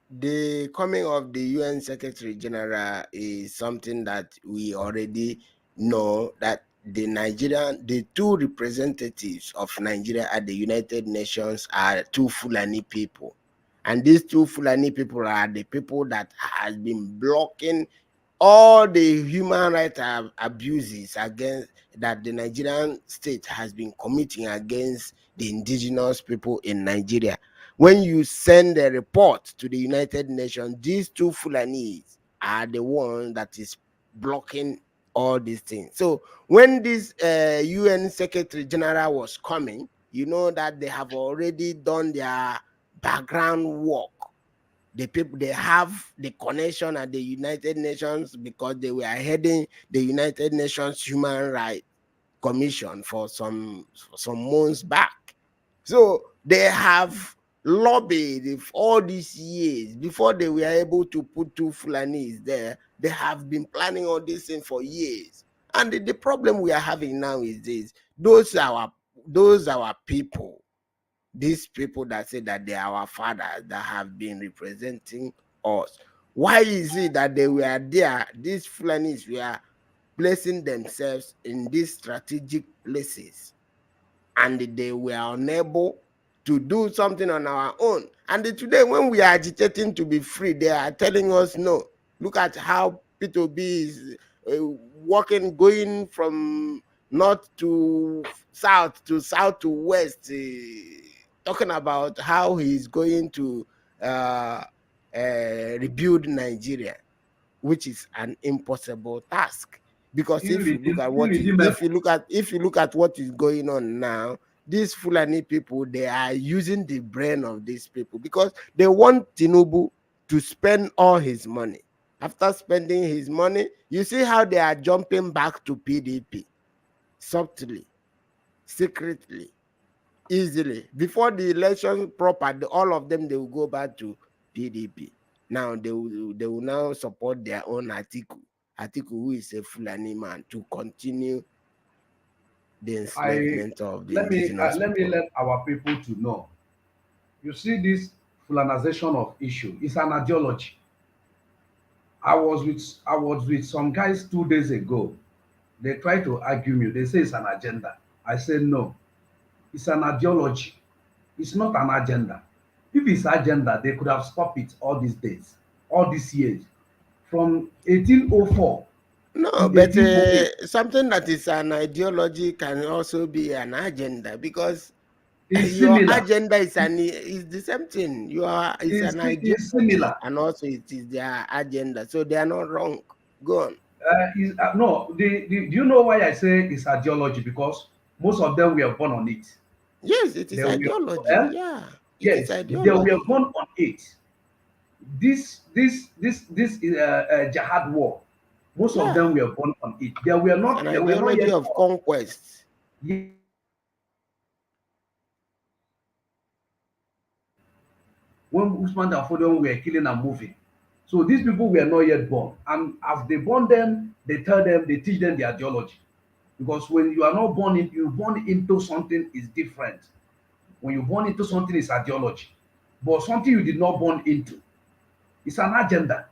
the coming of the UN Secretary General is something that we already know, that the two representatives of Nigeria at the United Nations are two Fulani people. And these two Fulani people are the people that has been blocking all the human rights abuses against that the Nigerian state has been committing against the indigenous people in Nigeria. When you send a report to the United Nations, these two Fulanis are the ones that is blocking all these things. So when this UN Secretary General was coming, you know that they have already done their background work. The people, they have the connection at the United Nations because they were heading the United Nations Human Rights Commission for some months back. So they have lobbied all these years before they were able to put two Fulanis there. They have been planning all this thing for years. And the problem we are having now is this: those are our people. These people that say that they are our fathers that have been representing us. Why is it that they were there? These Fulanis were placing themselves in these strategic places, and they were unable to do something on our own. And today, when we are agitating to be free, they are telling us no. Look at how P2B is walking, going from north to south to west, talking about how he's going to rebuild Nigeria, which is an impossible task. Because if you look at what is going on now, these Fulani people, they are using the brain of these people because they want Tinubu to spend all his money. After spending his money, you see how they are jumping back to PDP subtly, secretly, easily. Before the election proper, all of them, they will go back to PDP. Now they will now support their own Atiku, who is a Fulani man, to continue the enslavement of the indigenous people. Let our people to know. You see, this Fulanization of issue is an ideology. I was with some guys 2 days ago. They try to argue me. They say it's an agenda. I say no. It's an ideology. It's not an agenda. If it's agenda, they could have stopped it all these days, all these years, from 1804 No, to but 1808. something that is an ideology can also be an agenda, because It's your similar. agenda is the same thing. It's an ideology, It's similar. and also it is their agenda. So they are not wrong. Go on. No, do you know why I say it's ideology? Because most of them were born on it. Yes, it is They were, ideology. eh? Yeah, it is Yes, they were ideology. born on it. This jihad war, most of Yeah, them were born on it. They were it's not. an They were not ideology yet of born. conquest. When Usman and Fodon were killing and moving. So these people were not yet born. And as they born them, they tell them, they teach them the ideology. Because when you are not born in, you born into something is different. When you born into something is ideology. But something you did not born into, it's an agenda.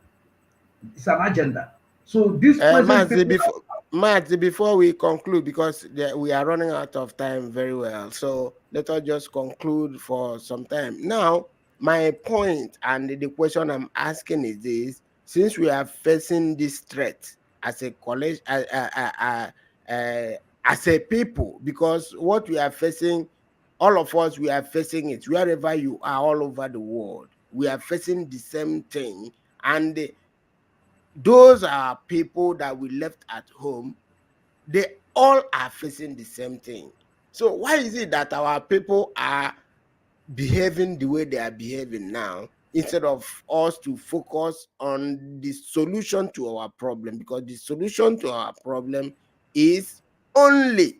It's an agenda. So these present Mazi, people, before we conclude, because we are running out of time very well, so let us just conclude for some time. Now, my point and the question I'm asking is this: since we are facing this threat as a college, as a people, because what we are facing, all of us, we are facing it wherever you are, all over the world. We are facing the same thing, and those are people that we left at home. They all are facing the same thing. So why is it that our people are behaving the way they are behaving now, instead of us to focus on the solution to our problem? Because the solution to our problem is only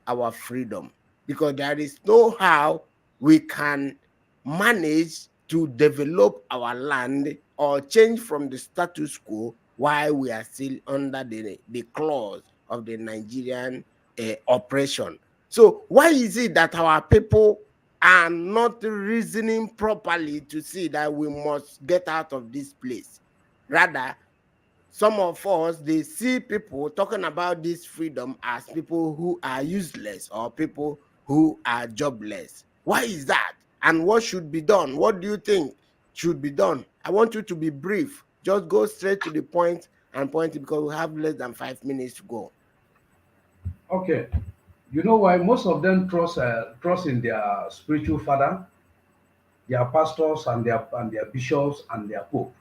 our freedom, because there is no how we can manage to develop our land or change from the status quo while we are still under the claws of the Nigerian oppression. So why is it that our people are not reasoning properly to see that we must get out of this place? Rather, some of us, they see people talking about this freedom as people who are useless or people who are jobless. Why is that? And what should be done? What do you think should be done? I want you to be brief. Just go straight to the point and point it, because we have less than 5 minutes to go. okay, you know why most of them trust in their spiritual father, their pastors, and their bishops and their pope.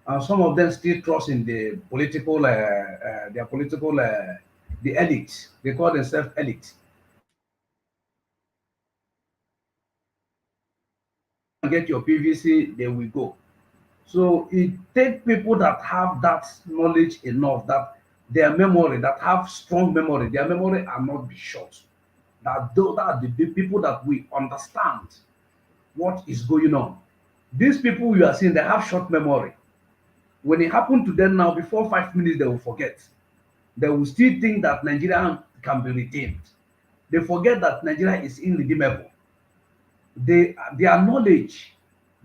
And some of them still trust in the political, their political, the elite. They call themselves elite. Get your PVC, they will go. So it takes people that have that knowledge enough, that their memory, that have strong memory, their memory are not be short. That those are the people that we understand what is going on. These people you are seeing, they have short memory. When it happened to them now, before 5 minutes, they will forget. They will still think that Nigeria can be redeemed. They forget that Nigeria is irredeemable. Their knowledge,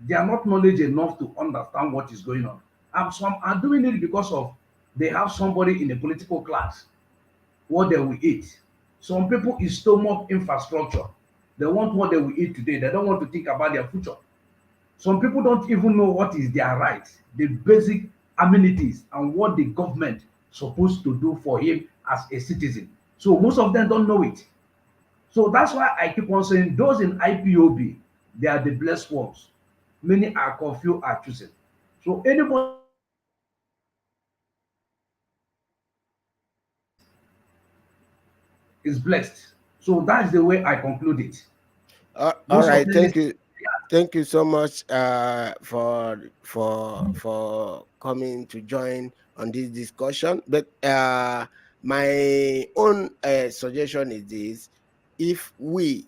they are not knowledge enough to understand what is going on. And some are doing it because of they have somebody in the political class, what they will eat. Some people is stomach infrastructure. They want what they will eat today. They don't want to think about their future. Some people don't even know what is their right, the basic amenities and what the government supposed to do for him as a citizen. So most of them don't know it. So that's why I keep on saying those in IPOB, they are the blessed ones. Many are confused, are choosing. So anybody is blessed. So that's the way I conclude it. All Most of right, them, thank you. Thank you so much for coming to join on this discussion. But my own suggestion is this: if we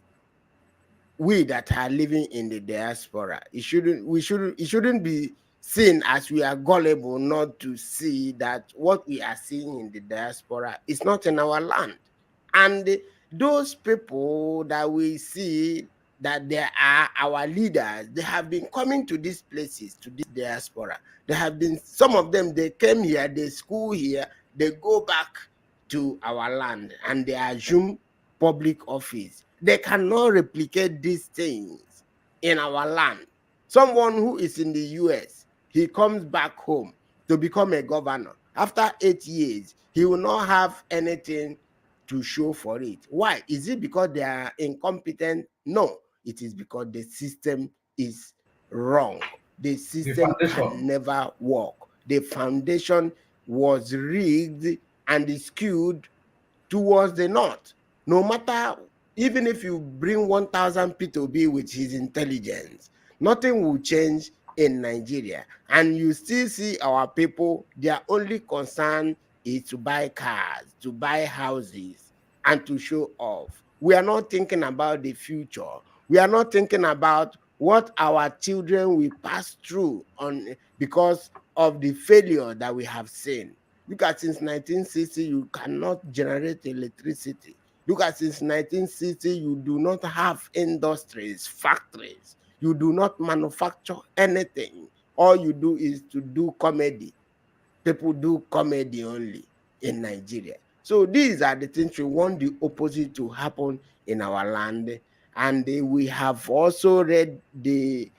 that are living in the diaspora, it shouldn't be seen as we are gullible not to see that what we are seeing in the diaspora is not in our land. And those people that we see that they are our leaders, they have been coming to these places, to this diaspora. They have been, some of them, they came here, they school here, they go back to our land and they assume public office. They cannot replicate these things in our land. Someone who is in the US, he comes back home to become a governor. After 8 years, he will not have anything to show for it. Why? Is it because they are incompetent? No, it is because the system is wrong. The system can never work. The foundation was rigged and is skewed towards the north. No matter, even if you bring 1,000 P2B with his intelligence, nothing will change in Nigeria. And you still see our people, their only concern is to buy cars, to buy houses, and to show off. We are not thinking about the future. We are not thinking about what our children will pass through on because of the failure that we have seen. Look at since 1960, you cannot generate electricity. Look at since 1960, you do not have industries, factories. You do not manufacture anything. All you do is to do comedy. People do comedy only in Nigeria. So these are the things we want the opposite to happen in our land. And we have also read the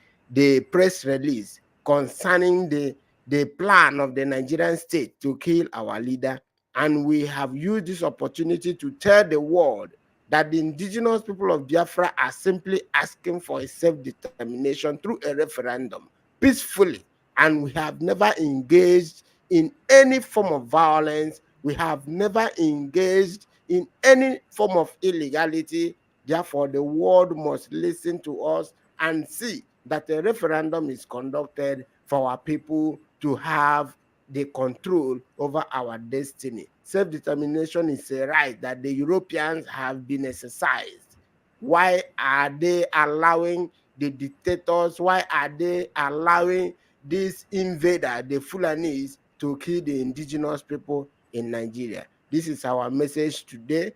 press release concerning the plan of the Nigerian state to kill our leader. And we have used this opportunity to tell the world that the indigenous people of Biafra are simply asking for a self-determination through a referendum peacefully. And we have never engaged in any form of violence. We have never engaged in any form of illegality. Therefore, the world must listen to us and see that a referendum is conducted for our people to have the control over our destiny. Self-determination is a right that the Europeans have been exercised. Why are they allowing the dictators? Why are they allowing this invader, the Fulanis, to kill the indigenous people in Nigeria? This is our message today.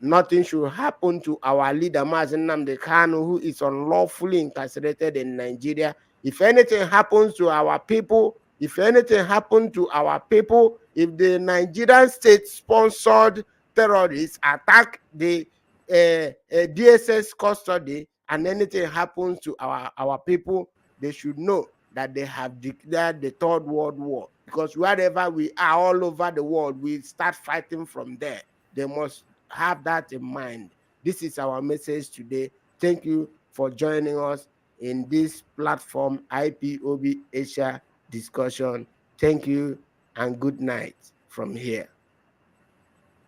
Nothing should happen to our leader, Mazi Kalu, who is unlawfully incarcerated in Nigeria. If anything happens to our people, if the Nigerian state-sponsored terrorists attack the DSS custody and anything happens to our people, they should know that they have declared the Third World War. Because wherever we are all over the world, we start fighting from there. They must have that in mind. This is our message today. Thank you for joining us in this platform, IPOB Asia discussion. Thank you and good night from here.